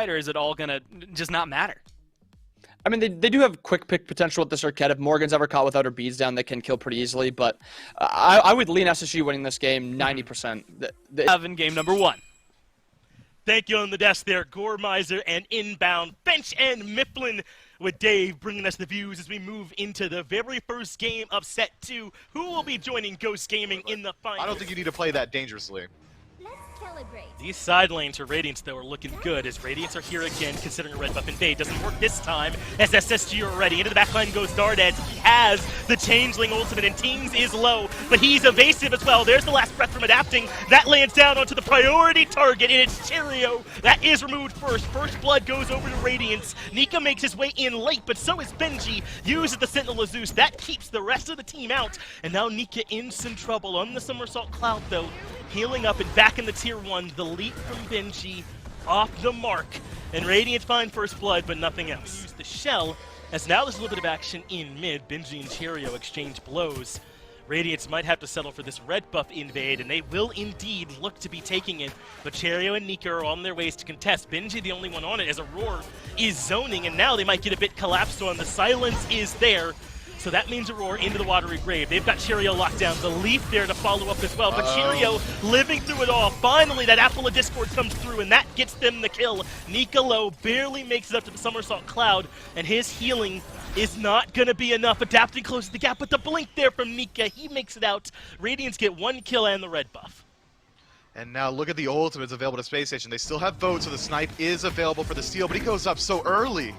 fight, or is it all gonna just not matter? I mean, they do have quick pick potential with this Arquette. If Morgan's ever caught without her beads down, they can kill pretty easily. But I would lean SSG winning this game 90%. Have in game number 1. Thank you on the desk there, Gormiser and Inbound, Bench and Mifflin with Dave bringing us the views as we move into the very first game of set 2. Who will be joining Ghost Gaming in the final? I don't think you need to play that dangerously. These side lanes for Radiance, though, are looking good as Radiance are here again, considering a red buff invade. Doesn't work this time as SSG are ready. Into the backline goes Dardes. He has the Changeling ultimate, and Tings is low, but he's evasive as well. There's the last breath from adapting. That lands down onto the priority target, and it's Cheerio. That is removed first. First blood goes over to Radiance. Nika makes his way in late, but so is Benji. Uses the Sentinel of Zeus. That keeps the rest of the team out, and now Nika in some trouble on the Somersault Cloud, though. Healing up and back in the tier 1. The leap from Benji off the mark. And Radiant find first blood, but nothing else. Use the shell, as now there's a little bit of action in mid. Benji and Cheerio exchange blows. Radiance might have to settle for this red buff invade, and they will indeed look to be taking it. But Cheerio and Nika are on their ways to contest. Benji the only one on it as Aurora is zoning, and now they might get a bit collapsed on. The silence is there. So that means Aurora into the watery grave. They've got Cheerio locked down. The leaf there to follow up as well. But Cheerio living through it all. Finally, that Apple of Discord comes through, and that gets them the kill. Nika low barely makes it up to the Somersault Cloud, and his healing is not going to be enough. Adapting closes the gap, but the blink there from Nika. He makes it out. Radiance get 1 kill and the red buff. And now look at the ultimates available to Space Station. They still have votes, so the snipe is available for the steal, but he goes up so early.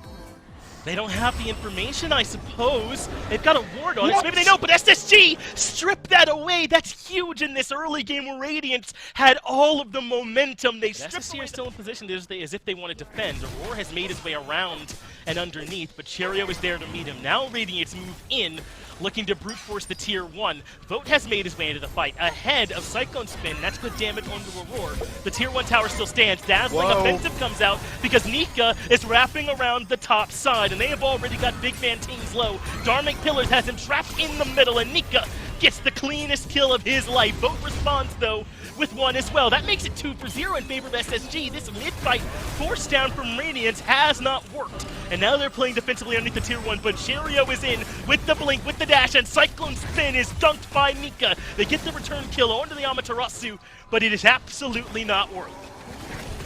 They don't have the information, I suppose. They've got a ward on it, so maybe they know, but SSG strip that away. That's huge in this early game where Radiance had all of the momentum. They SSG are still in position as if they want to defend. Aurora has made his way around and underneath, but Cheerio is there to meet him. Now Radiance move in, looking to brute force the tier 1. Vote has made his way into the fight, ahead of Cyclone Spin. That's good damage onto Aurora. The tier 1 tower still stands. Dazzling offensive comes out because Nika is wrapping around the top side, and they have already got big man Tings low. Dharmic Pillars has him trapped in the middle, and Nika gets the cleanest kill of his life. Vote responds, though, with 1 as well. That makes it 2 for 0 in favor of SSG. This mid-fight force down from Radiance has not worked. And now they're playing defensively underneath the tier 1, but Cheerio is in with the blink, with the dash, and Cyclone Spin is dunked by Nika. They get the return kill onto the Amaterasu, but it is absolutely not worth it.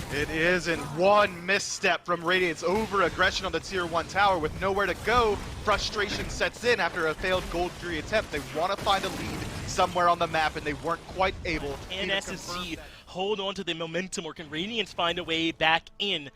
It is in 1 misstep from Radiance. Over aggression on the tier 1 tower with nowhere to go. Frustration sets in after a failed gold 3 attempt. They want to find a lead somewhere on the map, and they weren't quite able. Can SSG hold on to the momentum, or can Radiance find a way back in?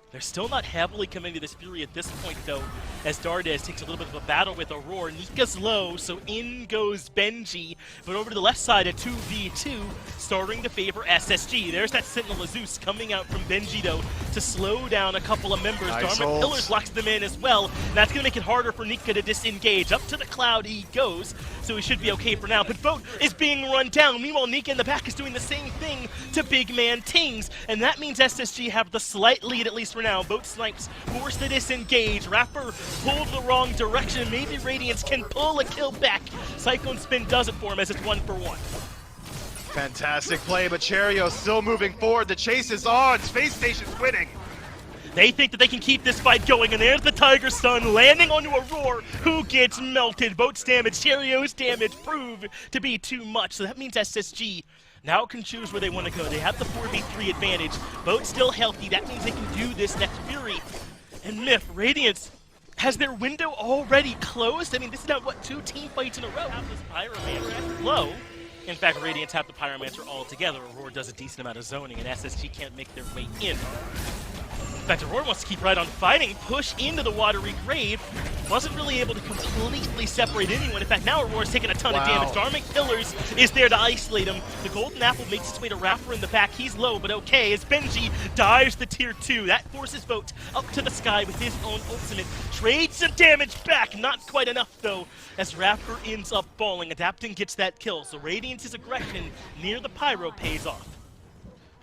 They're still not heavily committing to this Fury at this point, though, as Dardes takes a little bit of a battle with Aurora. Nika's low, so in goes Benji. But over to the left side, a 2v2, starting to favor SSG. There's that Sentinel of Zeus coming out from Benji, though, to slow down a couple of members. Nice Dharmic Pillars locks them in as well. That's going to make it harder for Nika to disengage. Up to the cloud he goes, so he should be okay for now. But Vote is being run down. Meanwhile, Nika in the back is doing the same thing to big man Tings. And that means SSG have the slight lead, at least for now. Both snipes forced to disengage. Rapper pulled the wrong direction. Maybe Radiance can pull a kill back. Cyclone Spin does it for him as it's 1 for 1. Fantastic play, but Cheerio still moving forward. The chase is on. Space Station's winning. They think that they can keep this fight going, and there's the Tiger Sun landing onto Aurora, who gets melted. Boat's damage, Cheerio's damage proved to be too much, so that means SSG now can choose where they want to go. They have the 4v3 advantage. Boat's still healthy. That means they can do this next Fury. And Myth, Radiance, has their window already closed? I mean, this is now, what, 2 team fights in a row? Have this Pyromancer low. In fact, Radiance have the Pyromancer all together. Aurora does a decent amount of zoning, and SSG can't make their way in. In fact, Aurora wants to keep right on fighting, push into the watery grave. Wasn't really able to completely separate anyone. In fact, now Aurora's taking a ton of damage. Dharmic Pillars is there to isolate him. The Golden Apple makes its way to Rapper in the back. He's low, but okay, as Benji dives the tier 2. That forces Vote up to the sky with his own ultimate. Trades some damage back, not quite enough though, as Rapper ends up falling. Adapting gets that kill, so Radiance's aggression near the Pyro pays off.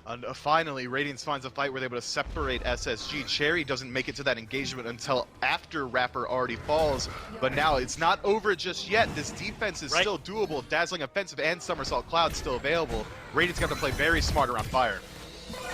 And finally, Radiance finds a fight where they're able to separate SSG. Cherry doesn't make it to that engagement until after Rapper already falls. But now it's not over just yet. This defense is still doable. Dazzling Offensive and Somersault Cloud still available. Radiance got to play very smart around fire.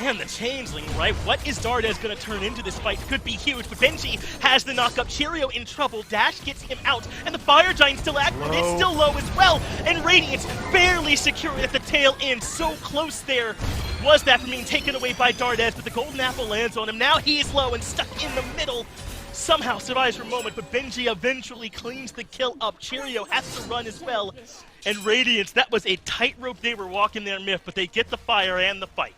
And the Changeling, right? What is Dardes going to turn into this fight? Could be huge, but Benji has the knock-up. Cheerio in trouble. Dash gets him out, and the Fire Giant still active. It's still low as well, and Radiance barely secure at the tail end. So close there was that from being taken away by Dardes, but the Golden Apple lands on him. Now he's low and stuck in the middle. Somehow survives for a moment, but Benji eventually cleans the kill up. Cheerio has to run as well. And Radiance, that was a tightrope they were walking there, Myth, but they get the fire and the fight.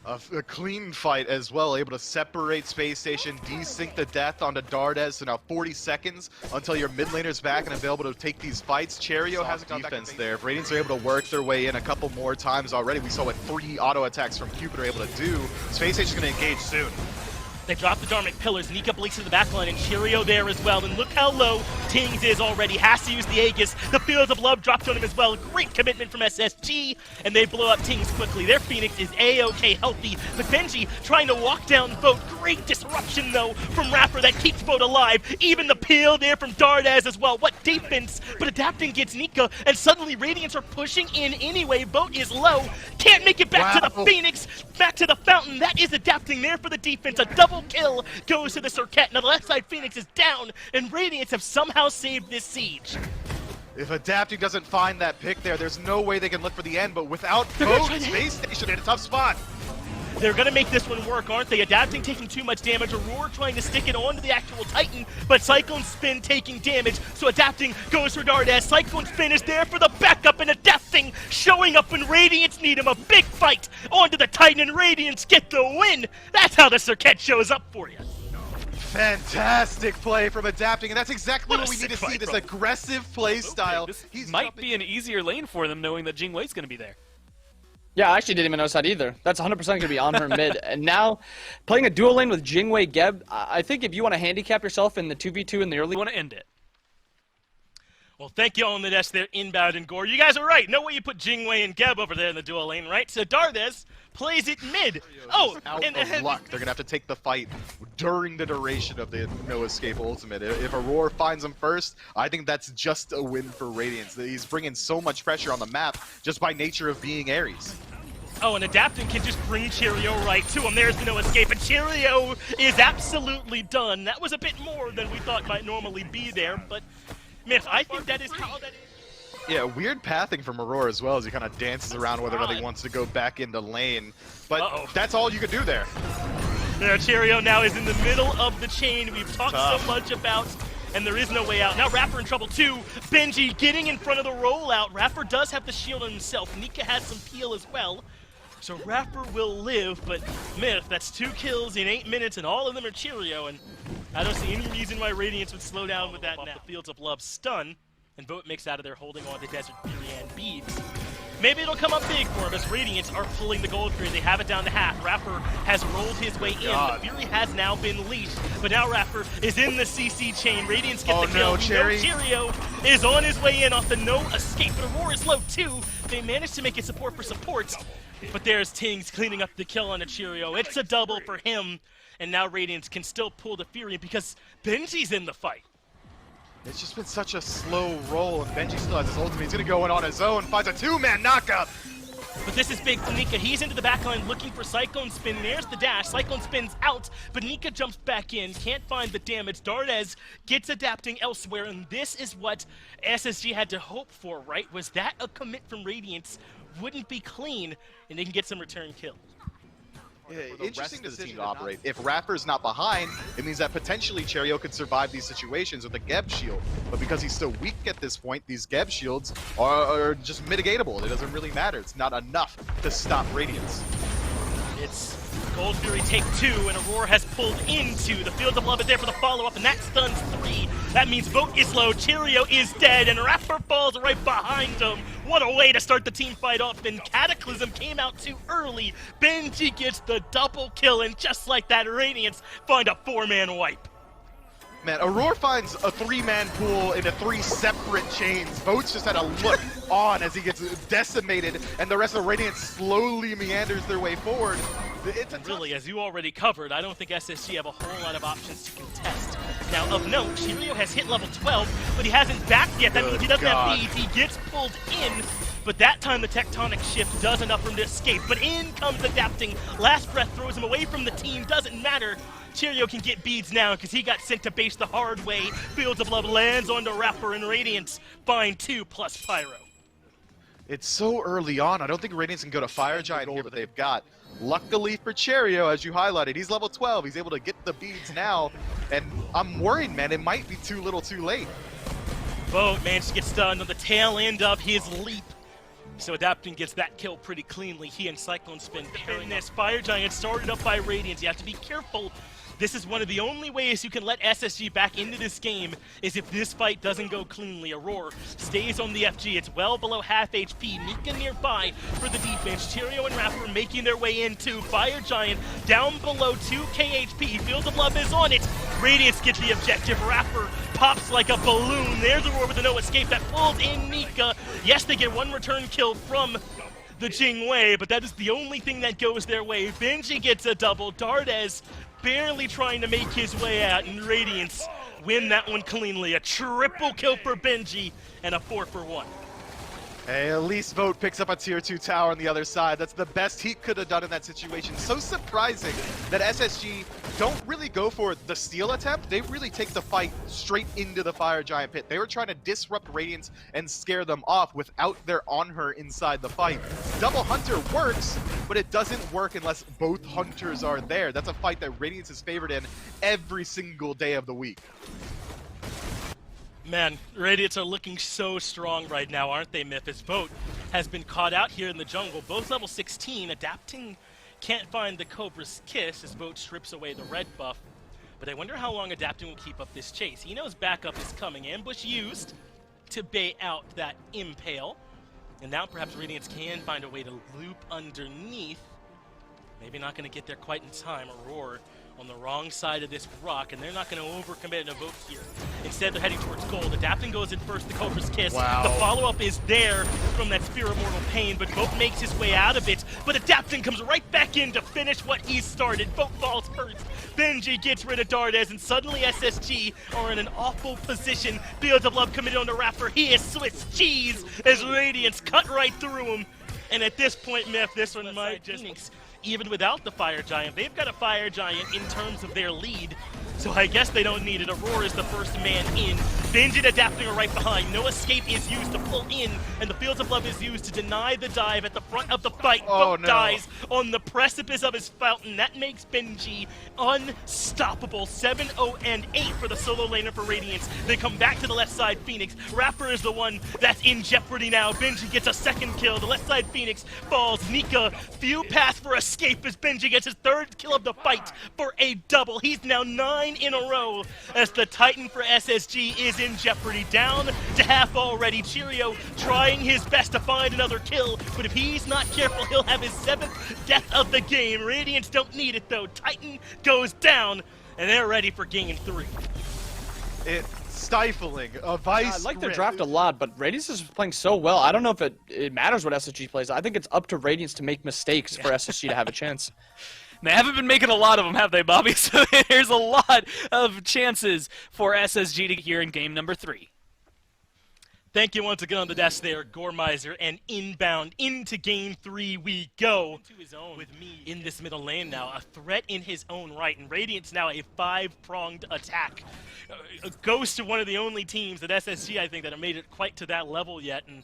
A clean fight as well, able to separate Space Station, desync the death onto Dardes, so now 40 seconds until your mid laner's back and available to take these fights. Cheerio has a defense there. If Radiance are able to work their way in a couple more times already, we saw what 3 auto attacks from Cupid are able to do. Space Station's going to engage soon. They drop the Dharmic Pillars. Nika blinks to the backline, and Cheerio there as well. And look how low Tings is already. Has to use the Aegis. The Fields of Love dropped on him as well. Great commitment from SSG, and they blow up Tings quickly. Their Phoenix is A-OK healthy. But Benji trying to walk down Vote. Great disruption, though, from Rapper that keeps Vote alive. Even the peel there from Dardes as well. What defense, but adapting gets Nika, and suddenly Radiance are pushing in anyway. Vote is low. Can't make it back to the Phoenix. Back to the Fountain. That is adapting there for the defense. A double kill goes to the Circuit. Now the left side Phoenix is down, and Radiance have somehow saved this siege. If Adapting doesn't find that pick there, there's no way they can look for the end, but without Vote, Space Station in a tough spot. They're gonna make this one work, aren't they? Adapting taking too much damage, Aurora trying to stick it onto the actual Titan, but Cyclone Spin taking damage, so Adapting goes for Dardes. Cyclone Spin is there for the backup, and Adapting showing up when Radiance need him. A big fight onto the Titan, and Radiance get the win. That's how the Circuit shows up for you. Fantastic play from Adapting, and that's exactly what we need to see, this aggressive play style. This might be an easier lane for them, knowing that Jingwei's going to be there. Yeah, I actually didn't even notice that either. That's 100% going to be on her mid. And now, playing a dual lane with Jingwei Geb, I think if you want to handicap yourself in the 2v2 in the early... You want to end it. Well, thank you all on the desk there, Inbound and Gore. You guys are right. No way you put Jingwei and Geb over there in the dual lane, right? So Dardes plays it mid. Oh, out of luck. They're going to have to take the fight during the duration of the No Escape Ultimate. If Aurora finds him first, I think that's just a win for Radiance. He's bringing so much pressure on the map just by nature of being Ares. Oh, and Adapting can just bring Cheerio right to him. There's the No Escape, and Cheerio is absolutely done. That was a bit more than we thought might normally be there, but Myth, I think that is how that is. Yeah, weird pathing from Aurora as well as he kind of dances around whether or not he wants to go back into lane. But that's all you could do there. There, Cheerio now is in the middle of the chain we've talked so much about, and there is no way out. Now Rapper in trouble too. Benji getting in front of the rollout. Rapper does have the shield on himself. Nika has some peel as well. So Rapper will live, but Myth, that's 2 kills in 8 minutes, and all of them are Cheerio, and I don't see any reason why Radiance would slow down with that now. The Fields of Love stun, and Vote makes out of there holding on to Desert Fury and beads. Maybe it'll come up big for him as Radiance are pulling the gold Fury. They have it down to half. Rapper has rolled his way in. The Fury has now been leashed, but now Rapper is in the CC chain. Radiance get the kill. Cheerio is on his way in off the No Escape, but Aurora is low too. They managed to make it support for support, but there's Tings cleaning up the kill on a Cheerio. It's a double for him, and now Radiance can still pull the Fury because Benji's in the fight. It's just been such a slow roll, and Benji still has his ultimate. He's going to go in on his own, finds a 2-man knockup. But this is big for Nika. He's into the backline looking for Cyclone Spin. There's the dash. Cyclone Spin's out, but Nika jumps back in. Can't find the damage. Dardes gets Adapting elsewhere, and this is what SSG had to hope for, right? Was that a commit from Radiance? Wouldn't be clean, and they can get some return kills. Yeah, interesting decision to operate. If Rapper's not behind, it means that potentially Cheerio could survive these situations with a Geb shield. But because he's so weak at this point, these Geb shields are just mitigatable. It doesn't really matter. It's not enough to stop Radiance. It's Gold Fury take 2, and Aurora has pulled into. The Fields of Love is there for the follow-up, and that stuns 3. That means Vote is low, Cheerio is dead, and Rapper falls right behind him. What a way to start the team fight off, and Cataclysm came out too early. Benji gets the double kill, and just like that, Radiance find a 4-man wipe. Man, Aurora finds a 3-man pool into 3 separate chains. Votes just had to look on as he gets decimated, and the rest of Radiance slowly meanders their way forward. It's really, as you already covered, I don't think SSG have a whole lot of options to contest. Now, of note, Cheerio has hit level 12, but he hasn't backed yet. That means he doesn't have beads. He gets pulled in, but that time the tectonic shift does enough for him to escape. But in comes Adapting. Last Breath throws him away from the team. Doesn't matter. Cheerio can get beads now because he got sent to base the hard way. Fields of Love lands onto Rapper and Radiance. Find 2 plus Pyro. It's so early on. I don't think Radiance can go to Fire Giant here, but they've got. Luckily for Cheerio, as you highlighted, he's level 12. He's able to get the beads now. And I'm worried, man. It might be too little too late. Vogt managed to get stunned on the tail end of his leap. So Adapting gets that kill pretty cleanly. He and Cyclone Spin pairing this. Fire Giant started up by Radiance. You have to be careful. This is one of the only ways you can let SSG back into this game is if this fight doesn't go cleanly. Aurora stays on the FG. It's well below half HP. Mika nearby for the defense. Cheerio and Rapper making their way into Fire Giant down below 2k HP. Fields of Love is on it. Radiance gets the objective. Rapper pops like a balloon. There's Aurora with a no escape that pulls in Mika. Yes, they get one return kill from the Jingwei, but that is the only thing that goes their way. Benji gets a double. Dardes barely trying to make his way out, and Radiance win that one cleanly. A triple kill for Benji and a 4 for 1. Hey, at least Vogt picks up a tier 2 tower on the other side. That's the best he could have done in that situation. So surprising that SSG don't really go for the steal attempt. They really take the fight straight into the Fire Giant pit. They were trying to disrupt Radiance and scare them off without their on-her inside the fight. Double Hunter works, but it doesn't work unless both Hunters are there. That's a fight that Radiance is favored in every single day of the week. Man, Radiance are looking so strong right now, aren't they, Myth? As Vogt has been caught out here in the jungle. Both level 16. Adapting can't find the Cobra's Kiss as Vogt strips away the red buff. But I wonder how long Adapting will keep up this chase. He knows backup is coming. Ambush used to bait out that Impale. And now perhaps Radiance can find a way to loop underneath. Maybe not going to get there quite in time. Aurora on the wrong side of this rock, and they're not going to overcommit and evoke here. Instead, they're heading towards gold. Adapting goes in first, the Cobra's Kiss. Wow. The follow-up is there from that Spear of Mortal Pain, but Vogt makes his way out of it. But Adapting comes right back in to finish what he started. Vogt falls first. Benji gets rid of Dardes, and suddenly SSG are in an awful position. Fields of Love committed on the Rapper. He is Swiss cheese as Radiance cut right through him. And at this point, Myth, this one might just... Even without the Fire Giant, they've got a Fire Giant in terms of their lead. So I guess they don't need it. Aurora is the first man in. Benji and Adapting are right behind. No escape is used to pull in, and the Fields of Love is used to deny the dive at the front of the fight. Vogt dies on the precipice of his fountain. That makes Benji unstoppable. 7-0 and 8 for the solo laner for Radiance. They come back to the left side, Phoenix. Rapper is the one that's in jeopardy now. Benji gets a second kill. The left side Phoenix falls. Nika, few paths for escape as Benji gets his third kill of the fight for a double. He's now 9 in a row as the Titan for SSG is in jeopardy, down to half already. Cheerio trying his best to find another kill, but if he's not careful, he'll have his 7th death of the game. Radiance don't need it though. Titan goes down, and they're ready for game 3. It's stifling. A vice. I like their draft a lot, but Radiance is playing so well. I don't know if it matters what SSG plays. I think it's up to Radiance to make mistakes for SSG to have a chance. They haven't been making a lot of them, have they, Bobby? So there's a lot of chances for SSG to get here in game number 3. Thank you once again on the desk there, Gormizer, and inbound into game 3 we go. To his own with me in this middle lane now, a threat in his own right, and Radiance now a 5-pronged attack. Goes to one of the only teams that SSG, I think, that have made it quite to that level yet, and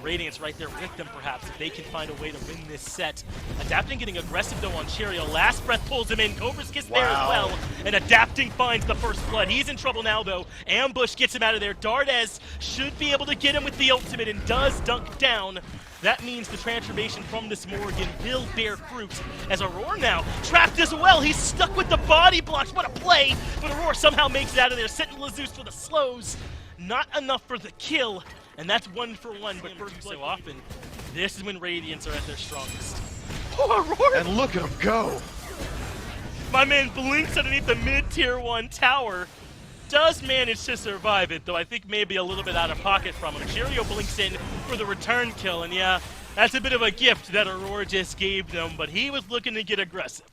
Radiance right there with them, perhaps, if they can find a way to win this set. Adapting getting aggressive, though, on Cheerio. Last Breath pulls him in. Cobra's Kiss there as well. And Adapting finds the first blood. He's in trouble now, though. Ambush gets him out of there. Dardes should be able to get him with the ultimate and does dunk down. That means the transformation from this Morgan will bear fruit. As Aurora now trapped as well. He's stuck with the body blocks. What a play. But Aurora somehow makes it out of there. Sentinel Zeus for the slows. Not enough for the kill. And that's 1 for 1, but first so often, this is when Radiance are at their strongest. Oh, Aurora! And look at him go! My man blinks underneath the mid-tier 1 tower. Does manage to survive it, though I think maybe a little bit out of pocket from him. Cheerio blinks in for the return kill, and yeah, that's a bit of a gift that Aurora just gave them, but he was looking to get aggressive.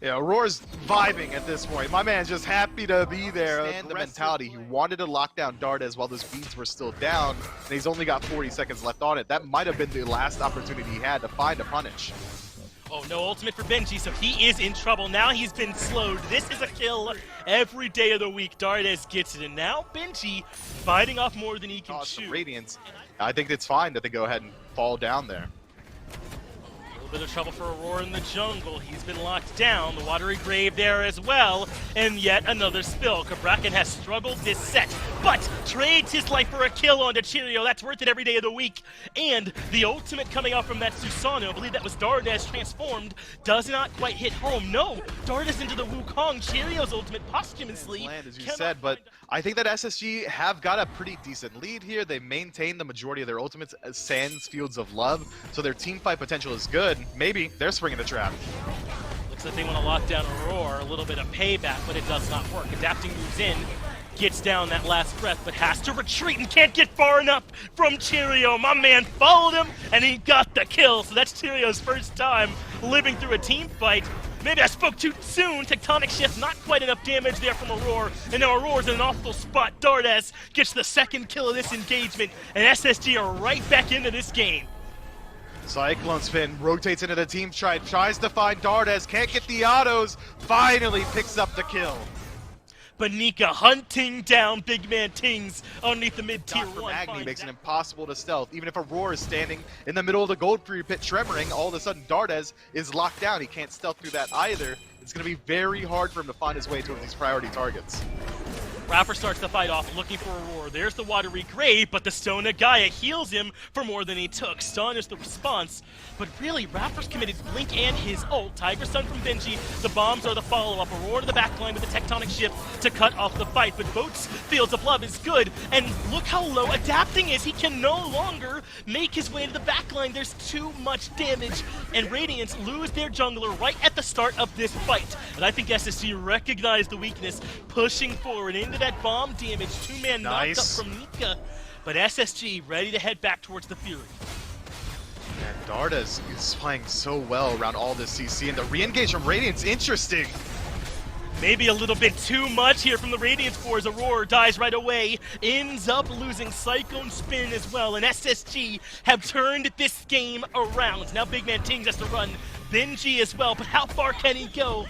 Yeah, Aurora's vibing at this point. My man's just happy to be there. And the mentality, he wanted to lock down Dardes while those beats were still down, and he's only got 40 seconds left on it. That might have been the last opportunity he had to find a punish. Oh, no ultimate for Benji, so he is in trouble. Now he's been slowed. This is a kill every day of the week. Dardes gets it, and now Benji fighting off more than he can chew. Radiance, I think it's fine that they go ahead and fall down there. A little bit of trouble for Aurora in the jungle. He's been locked down. The watery grave there as well. And yet another spill. Cabrakan has struggled this set, but trades his life for a kill onto Cheerio. That's worth it every day of the week. And the ultimate coming out from that Susanoo, I believe that was Dardes transformed, does not quite hit home. No, Dardes into the Wukong. Cheerio's ultimate posthumously. Land, as you said, but I think that SSG have got a pretty decent lead here. They maintain the majority of their ultimates as sans Fields of Love, so their team fight potential is good. Maybe they're springing the trap. Looks like they want to lock down Aurora, a little bit of payback, but it does not work. Adapting moves in, gets down that last breath, but has to retreat and can't get far enough from Cheerio. My man followed him, and he got the kill, so that's Cheerio's first time living through a team fight. Maybe I spoke too soon. Tectonic shift, not quite enough damage there from Aurora. And now Aurora's in an awful spot. Dardes gets the second kill of this engagement, and SSG are right back into this game. Cyclone Spin rotates into the team, tries to find Dardes, can't get the autos, finally picks up the kill. Banika hunting down Big Man Tings underneath the mid-tier 1. Agni makes it impossible to stealth. Even if Aurora is standing in the middle of the gold free pit tremoring, all of a sudden Dardes is locked down. He can't stealth through that either. It's going to be very hard for him to find his way to these priority targets. Rapper starts the fight off, looking for Aurora. There's the watery grave, but the Stone Nagaya heals him for more than he took. Stun is the response, but really, Rapper's committed Blink and his ult. Tiger Stun from Benji, the bombs are the follow-up. Aurora to the backline with the Tectonic Shift to cut off the fight, but Boat's Fields of Love is good, and look how low Adapting is. He can no longer make his way to the backline. There's too much damage, and Radiance lose their jungler right at the start of this fight. And I think SSG recognized the weakness, pushing forward into that bomb damage. Two-man knocked up from Nika, but SSG ready to head back towards the Fury. And Dardes is playing so well around all this CC, and the re-engage from Radiance, interesting. Maybe a little bit too much here from the Radiance Force. Aurora dies right away, ends up losing Cyclone Spin as well, and SSG have turned this game around. Now Big Man Tings has to run Benji as well, but how far can he go?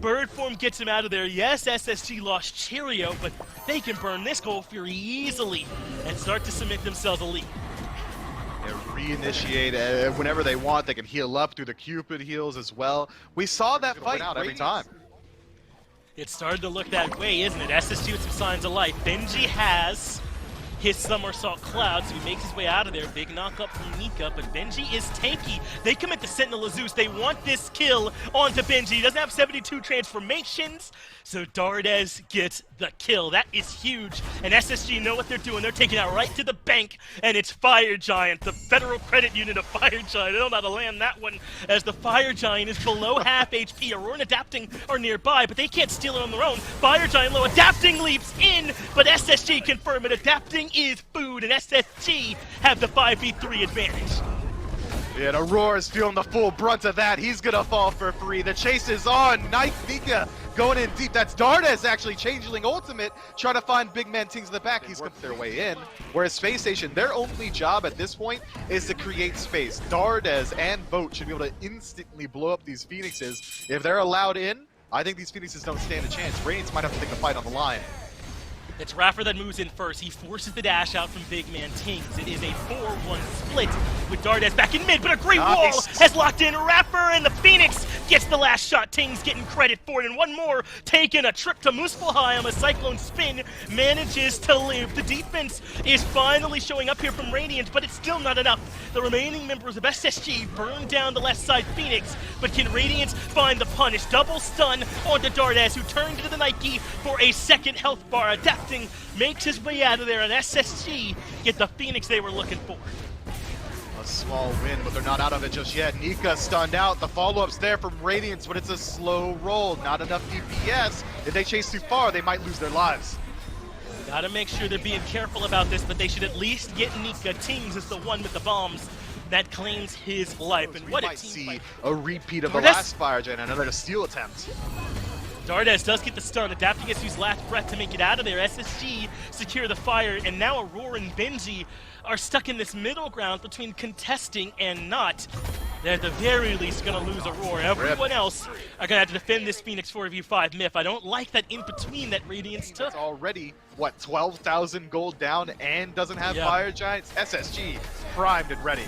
Bird form gets him out of there. Yes, SSG lost Cheerio, but they can burn this Gold Fury easily and start to cement themselves a lead. They reinitiate whenever they want. They can heal up through the Cupid heals as well. We saw that fight out every time. It started to look that way, isn't it? SSG with some signs of life. Benji has his Somersault Cloud, so he makes his way out of there. Big knock up from Nika, but Benji is tanky. They commit to Sentinel of Zeus. They want this kill onto Benji. He doesn't have 72 transformations, so Dardes gets the kill. That is huge, and SSG know what they're doing. They're taking it right to the bank, and it's Fire Giant, the Federal Credit Unit of Fire Giant. They don't know how to land that one, as the Fire Giant is below half HP. Aurora and Adapting are nearby, but they can't steal it on their own. Fire Giant low. Adapting leaps in, but SSG confirm it. Adapting is food, and SSG have the 5v3 advantage. Yeah, and Aurora's feeling the full brunt of that. He's gonna fall for free. The chase is on. Nika going in deep. That's Dardes actually Changeling ultimate, trying to find Big Man Tings in the back. He's worked their way in. Whereas Space Station, their only job at this point is to create space. Dardes and Boat should be able to instantly blow up these Phoenixes. If they're allowed in, I think these Phoenixes don't stand a chance. Radiance might have to take the fight on the line. It's Raffer that moves in first. He forces the dash out from Big Man Tings. It is a 4-1 split with Dardes back in mid, but a great wall has locked in Raffer, and the Phoenix gets the last shot. Tings getting credit for it, and one more taking a trip to Muspelheim. A Cyclone Spin manages to live. The defense is finally showing up here from Radiant, but it's still not enough. The remaining members of SSG burn down the left side Phoenix, but can Radiant find the punish? Double stun onto Dardes, who turned into the Nike for a second health bar. Adapting makes his way out of there, and SSG get the Phoenix they were looking for. A small win, but they're not out of it just yet. Nika stunned out. The follow-up's there from Radiance, but it's a slow roll. Not enough DPS. If they chase too far, they might lose their lives. Gotta make sure they're being careful about this, but they should at least get Nika. Tings is the one with the bombs. that claims his life. And We what a might team see fight. a repeat of the Dardes. last Fire Gen, another steal attempt. Dardes does get the stun, adapting gets to use last breath to make it out of there. SSG secure the fire, and now Aurora and Benji are stuck in this middle ground between contesting and not. They're at the very least going to lose Aurora. Everyone else are going to have to defend this Phoenix 4v5 myth. I don't like that in between that Radiance took. It's already, what, 12,000 gold down and doesn't have Fire Giants? SSG primed and ready.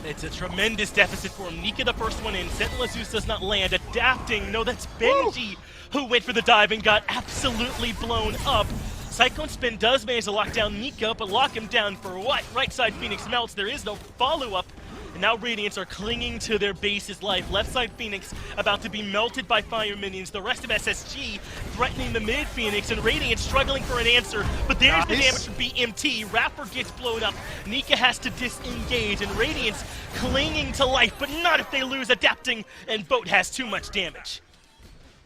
It's a tremendous deficit for him. Nika the first one in. Sentinel Zeus does not land. Adapting. No, that's Benji who went for the dive and got absolutely blown up. Cyclone Spin does manage to lock down Nika, but lock him down for what? Right side Phoenix melts. There is no follow-up. And now Radiance are clinging to their base's life. Left side Phoenix about to be melted by fire minions. The rest of SSG threatening the mid Phoenix, and Radiance struggling for an answer. But there's the damage from BMT. Rapper gets blown up. Nika has to disengage, and Radiance clinging to life, but not if they lose Adapting, and Boat has too much damage.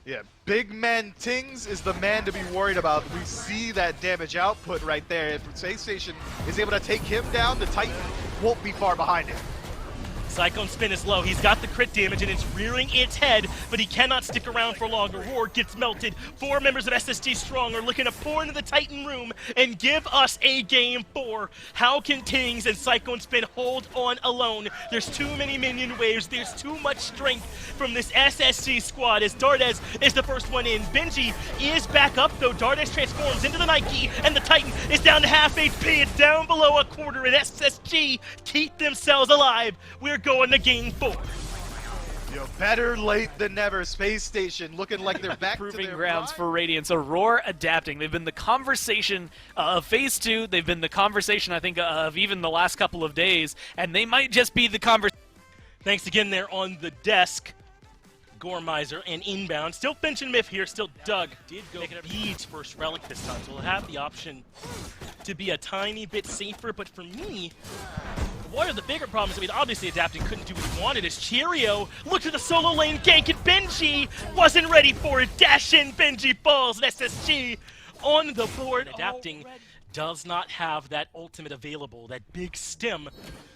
Yeah, big man Tings is the man to be worried about. We see that damage output right there. If Space Station is able to take him down, the Titan won't be far behind him. Cyclone Spin is low. He's got the crit damage and it's rearing its head, but he cannot stick around for longer. Roar gets melted. 4 members of SSG Strong are looking to pour into the Titan room and give us a game 4. How can Tings and Cyclone Spin hold on alone? There's too many minion waves. There's too much strength from this SSG squad as Dardes is the first one in. Benji is back up though. Dardes transforms into the Nike and the Titan is down to half HP. It's down below a quarter and SSG keep themselves alive. We're going to game 4. Yo, better late than never. Space Station looking like they're back to Proving their grounds prime. for Radiance. Aurora adapting. They've been the conversation of Phase 2. They've been the conversation, I think, of even the last couple of days. And they might just be the conversation. Thanks again there on the desk. Gormizer and inbound. Still Finch and Myth here. Still Doug. Did go Bede's first relic this time, so we'll have the option to be a tiny bit safer. But for me, one of the bigger problems, I mean, obviously Adapting couldn't do what he wanted, is Cheerio looked at the solo lane gank, and Benji wasn't ready for it. Dash in, Benji falls, and SSG on the board. Adapting does not have that ultimate available, that big stem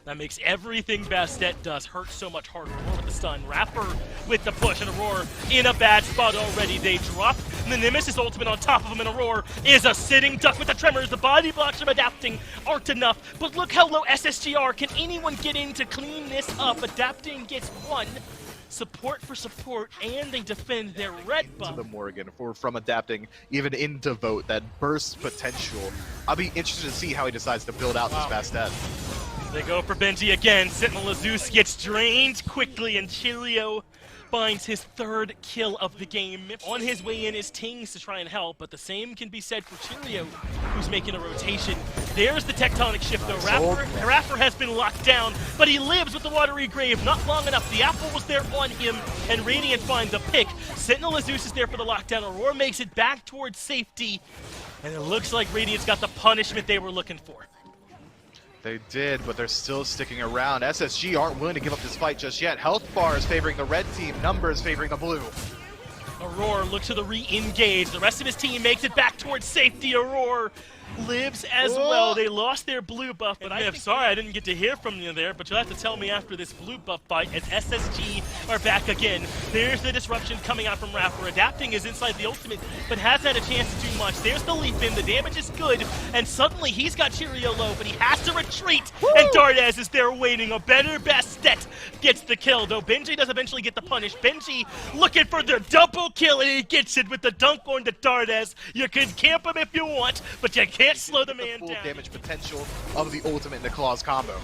that makes everything Bastet does hurt so much harder. Aurora with the stun, Rapper with the push, and Aurora in a bad spot already. They drop, and the Nemesis ultimate on top of him, and Aurora is a sitting duck with the tremors. The body blocks from Adapting aren't enough, but look how low SSG are. Can anyone get in to clean this up? Adapting gets one. Support for support, and they defend their red buff. To the Morgan from Adapting even into Vote, that burst potential. I'll be interested to see how he decides to build out this Bastet. They go for Benji again. Sentinel Zeus gets drained quickly, and Cheerio finds his 3rd kill of the game. On his way in is Tings to try and help, but the same can be said for Cheerio, who's making a rotation. There's the tectonic shift though. Rapper has been locked down, but he lives with the watery grave. Not long enough. The apple was there on him, and Radiant finds the pick. Sentinel Zeus is there for the lockdown. Aurora makes it back towards safety, and it looks like Radiant's got the punishment they were looking for. They did, but they're still sticking around. SSG aren't willing to give up this fight just yet. Health bar is favoring the red team, numbers favoring the blue. Aurora looks to the re-engage. The rest of his team makes it back towards safety. Aurora lives as well. They lost their blue buff, but I'm sorry I didn't get to hear from you there, but you'll have to tell me after this blue buff fight as SSG are back again. There's the disruption coming out from Rapper. Adapting is inside the ultimate, but hasn't had a chance to do much. There's the leap in, the damage is good, and suddenly he's got Cheerio low, but he has to retreat, and Dardes is there waiting. A better Bastet gets the kill, though Benji does eventually get the punish. Benji looking for the double kill, and he gets it with the dunk on to Dardes. You can camp him if you want, but you can't slow the man full down. Damage potential of the ultimate in the claws combo.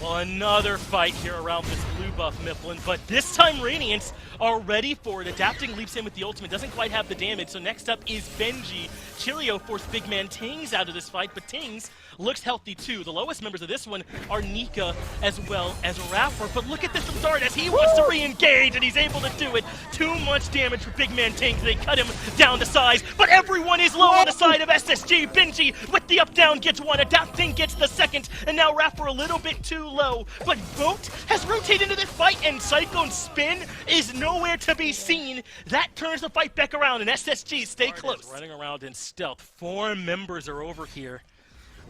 Well, another fight here around this blue buff Mifflin, but this time Radiance are ready for it. Adapting leaps in with the ultimate, doesn't quite have the damage, so next up is Benji. Cheerio forced big man Tings out of this fight, but Tings looks healthy too. The lowest members of this one are Nika as well as Rapper, but look at this from Dardes. He wants to re-engage, and he's able to do it. Too much damage for big man Tings. They cut him down to size, but everyone is low on the side of SSG. Benji with the up-down gets one, Adapting gets the second, and now Rapper a little bit too low, but Vote has rotated into this fight, and Cyclone Spin is nowhere to be seen. That turns the fight back around, and SSG stay close. Running around in stealth. 4 members are over here.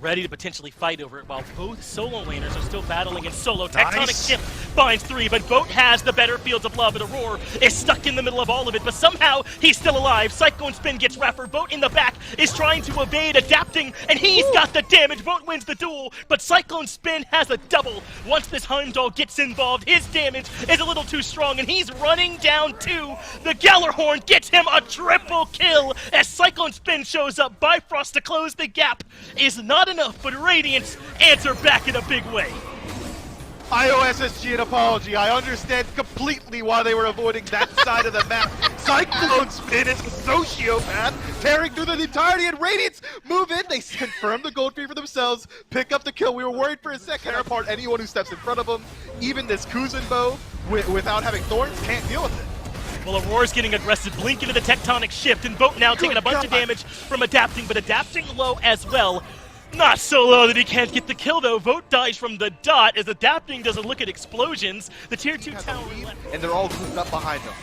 ready to potentially fight over it, while both solo laners are still battling in solo. Tectonic Shift finds 3, but Boat has the better Fields of Love, and Aurora is stuck in the middle of all of it, but somehow he's still alive. Cyclone Spin gets Rapper. Boat in the back is trying to evade, adapting, and he's got the damage. Boat wins the duel, but Cyclone Spin has a double. Once this Heimdall gets involved, his damage is a little too strong, and he's running down 2. The Gallarhorn gets him a triple kill as Cyclone Spin shows up. Bifrost to close the gap is not enough, but Radiance answer back in a big way. IOSSG, an apology. I understand completely why they were avoiding that side of the map. Cyclone Spin is a sociopath, tearing through the entirety, and Radiance move in. They confirm the gold fee for themselves, pick up the kill. We were worried for a second. Tear apart anyone who steps in front of them. Even this Kuzin bow, without having thorns, can't deal with it. Well, Aurora's getting aggressive, blink into the Tectonic Shift, and Boat now taking a bunch of damage from adapting, but adapting low as well. Not so low that he can't get the kill, though. Vote dies from the dot as adapting doesn't look at explosions. The tier 2 tower left. And they're all grouped up behind them.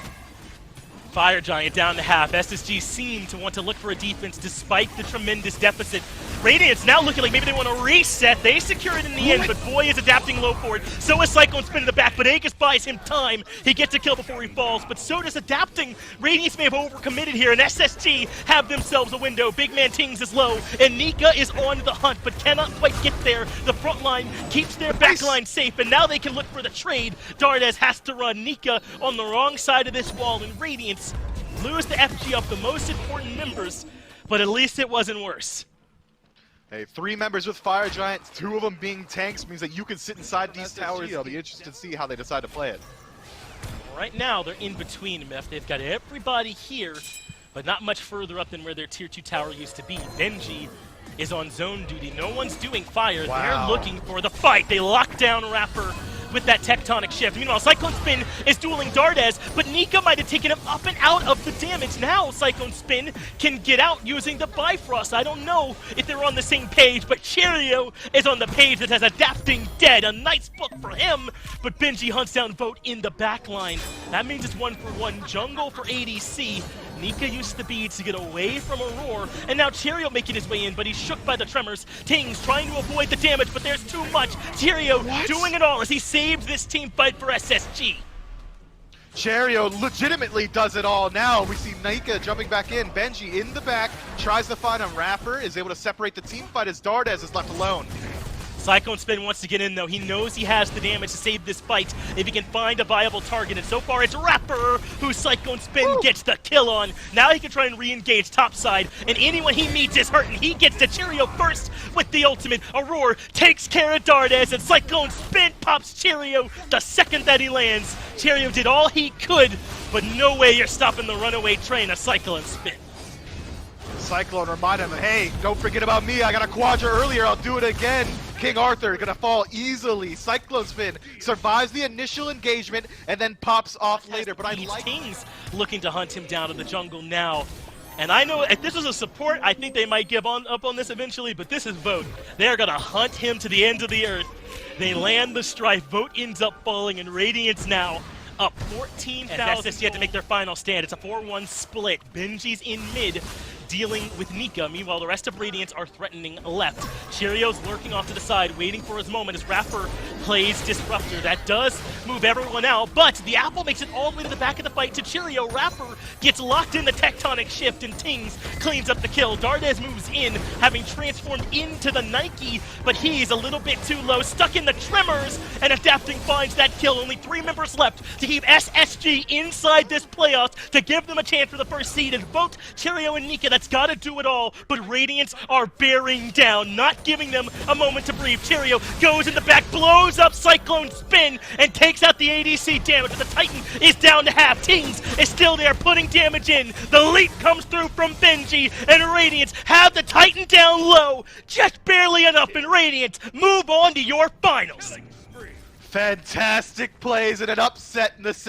Fire Giant down to half. SSG seem to want to look for a defense despite the tremendous deficit. Radiance now looking like maybe they want to reset. They secure it in the end, but boy is adapting low for it. So is Cyclone Spin in the back, but Aegis buys him time. He gets a kill before he falls, but so does adapting. Radiance may have overcommitted here, and SSG have themselves a window. Big Man Tings is low, and Nika is on the hunt, but cannot quite get there. The front line keeps their back line safe, and now they can look for the trade. Dardes has to run. Nika on the wrong side of this wall, and Radiance lose the FG of the most important members, but at least it wasn't worse. Hey, 3 members with Fire Giants, 2 of them being tanks means that you can sit inside these towers. I'll be interested to see how they decide to play it. Right now, they're in between, Meph. They've got everybody here, but not much further up than where their tier 2 tower used to be. Benji is on zone duty. No one's doing fire. Wow. They're looking for the fight. They lock down Rapper with that Tectonic Shift. Meanwhile, Cyclone Spin is dueling Dardes, but Nika might have taken him up and out of the damage. Now Cyclone Spin can get out using the Bifrost. I don't know if they're on the same page, but Cheerio is on the page that has Adapting dead. A nice book for him, but Benji hunts down Vote in the back line. That means it's 1-for-1 jungle for ADC. Nika used the beads to get away from Aurora, and now Cheerio making his way in, but he's shook by the tremors. Tings trying to avoid the damage, but there's too much. Cheerio doing it all as he saves this team fight for SSG. Cheerio legitimately does it all now. We see Nika jumping back in. Benji in the back, tries to find him. Rapper is able to separate the team fight as Dardes is left alone. Cyclone Spin wants to get in, though. He knows he has the damage to save this fight if he can find a viable target, and so far it's Rapper who Cyclone Spin gets the kill on. Now he can try and re-engage topside, and anyone he meets is hurt, and he gets to Cheerio first with the ultimate. Aurora takes care of Dardes, and Cyclone Spin pops Cheerio the second that he lands. Cheerio did all he could, but no way you're stopping the runaway train of Cyclone Spin. Cyclone remind him, hey, don't forget about me. I got a quadra earlier. I'll do it again. King Arthur gonna fall easily. Cyclone Spin survives the initial engagement and then pops off later. But I like Kings looking to hunt him down in the jungle now. And I know if this was a support, I think they might give up on this eventually, but this is Vote. They're gonna hunt him to the ends of the earth. They land the strike. Vote ends up falling, and Radiance now up 14,000. SSG had to make their final stand. It's a 4-1 split. Benji's in mid, dealing with Nika. Meanwhile, the rest of Radiance are threatening left. Cheerio's lurking off to the side, waiting for his moment as Rapper plays Disruptor. That does move everyone out, but the Apple makes it all the way to the back of the fight to Cheerio. Rapper gets locked in the Tectonic Shift, and Tings cleans up the kill. Dardes moves in, having transformed into the Nike, but he's a little bit too low, stuck in the Tremors, and Adapting finds that kill. Only 3 members left to keep SSG inside this playoffs to give them a chance for the first seed, and Vote, Cheerio, and Nika. That's got to do it all, but Radiance are bearing down, not giving them a moment to breathe. Cheerio goes in the back, blows up Cyclone Spin, and takes out the ADC damage. The Titan is down to half. Tings is still there, putting damage in. The leap comes through from Benji, and Radiance have the Titan down low, just barely enough, and Radiance move on to your finals. fantastic plays and an upset in the second.